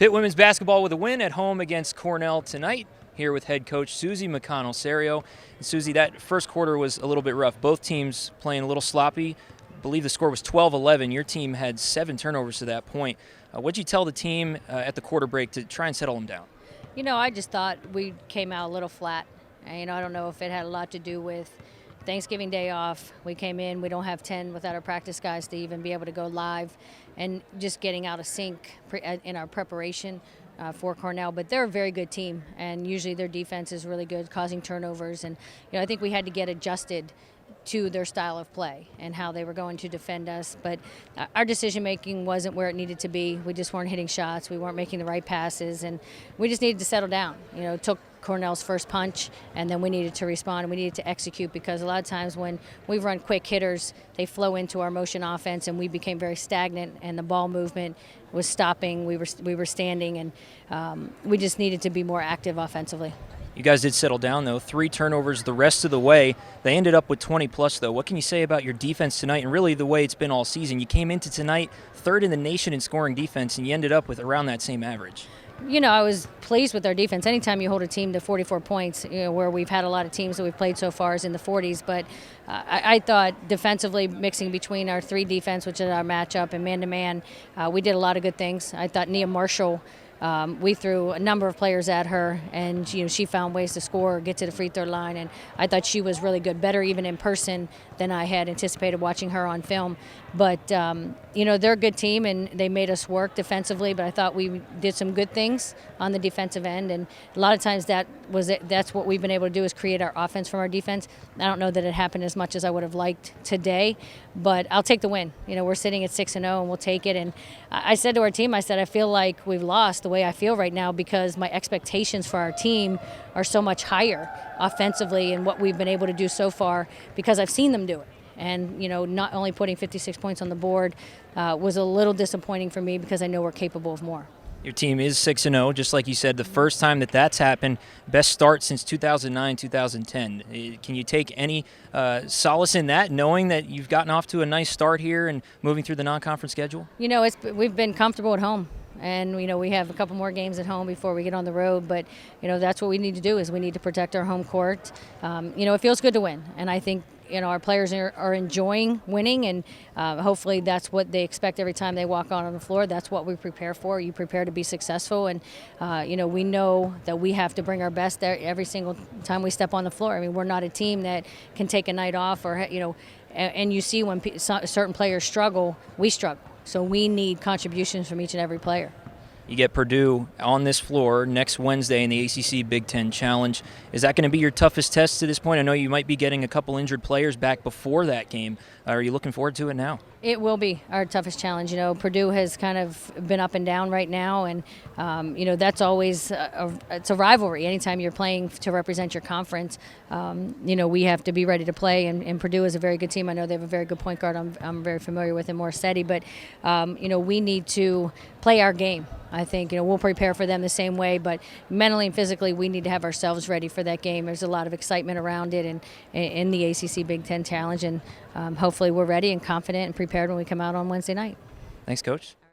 Pitt women's basketball with a win at home against Cornell tonight. Here with head coach Susie McConnell-Serio. And Susie, that first quarter was a little bit rough. Both teams playing a little sloppy. I believe the score was 12-11. Your team had 7 turnovers to that point. What'd you tell the team at the quarter break to try and settle them down? I just thought we came out a little flat. I don't know if it had a lot to do with Thanksgiving Day off. We came in, we don't have 10 without our practice guys to even be able to go live, and just getting out of sync in our preparation for Cornell. But they're a very good team, and usually their defense is really good, causing turnovers. And I think we had to get adjusted to their style of play and how they were going to defend us. But our decision making wasn't where it needed to be. We just weren't hitting shots. We weren't making the right passes, and we just needed to settle down. It took Cornell's first punch, and then we needed to respond, and we needed to execute, because a lot of times when we run quick hitters, they flow into our motion offense, and we became very stagnant, and the ball movement was stopping. We were standing, and we just needed to be more active offensively. You guys did settle down, though. 3 turnovers the rest of the way. They ended up with 20-plus, though. What can you say about your defense tonight, and really the way it's been all season? You came into tonight 3rd in the nation in scoring defense, and you ended up with around that same average. I was pleased with our defense. Anytime you hold a team to 44 points, where we've had a lot of teams that we've played so far is in the 40s. But I thought defensively, mixing between our 3 defense, which is our matchup, and man-to-man, we did a lot of good things. I thought Nia Marshall, we threw a number of players at her, and she found ways to score, get to the free throw line, and I thought she was really good, better even in person than I had anticipated watching her on film. But they're a good team, and they made us work defensively. But I thought we did some good things on the defensive end, and a lot of times that's what we've been able to do, is create our offense from our defense. I don't know that it happened as much as I would have liked today, but I'll take the win. We're sitting at 6-0, and we'll take it. And I said to our team, I feel like we've lost the way I feel right now, because my expectations for our team are so much higher offensively and what we've been able to do so far, because I've seen them do it. And, not only putting 56 points on the board was a little disappointing for me, because I know we're capable of more. Your team is 6-0, just like you said, the first time that's happened. Best start since 2009-2010. Can you take any solace in that, knowing that you've gotten off to a nice start here and moving through the non-conference schedule? We've been comfortable at home. And, we have a couple more games at home before we get on the road. But, that's what we need to do, is we need to protect our home court. It feels good to win. And I think, our players are enjoying winning, and hopefully that's what they expect every time they walk on the floor. That's what we prepare for. You prepare to be successful. And, we know that we have to bring our best there every single time we step on the floor. We're not a team that can take a night off, or, and you see when certain players struggle, we struggle. So we need contributions from each and every player. You get Purdue on this floor next Wednesday in the ACC Big Ten Challenge. Is that going to be your toughest test to this point? I know you might be getting a couple injured players back before that game. Are you looking forward to it now? It will be our toughest challenge. Purdue has kind of been up and down right now, and that's always it's a rivalry. Anytime you're playing to represent your conference, we have to be ready to play. And Purdue is a very good team. I know they have a very good point guard. I'm very familiar with him, Morsetti. But we need to play our game. I think we'll prepare for them the same way, but mentally and physically, we need to have ourselves ready for that game. There's a lot of excitement around it, and in the ACC Big Ten Challenge, and hopefully we're ready and confident and prepared when we come out on Wednesday night. Thanks, Coach.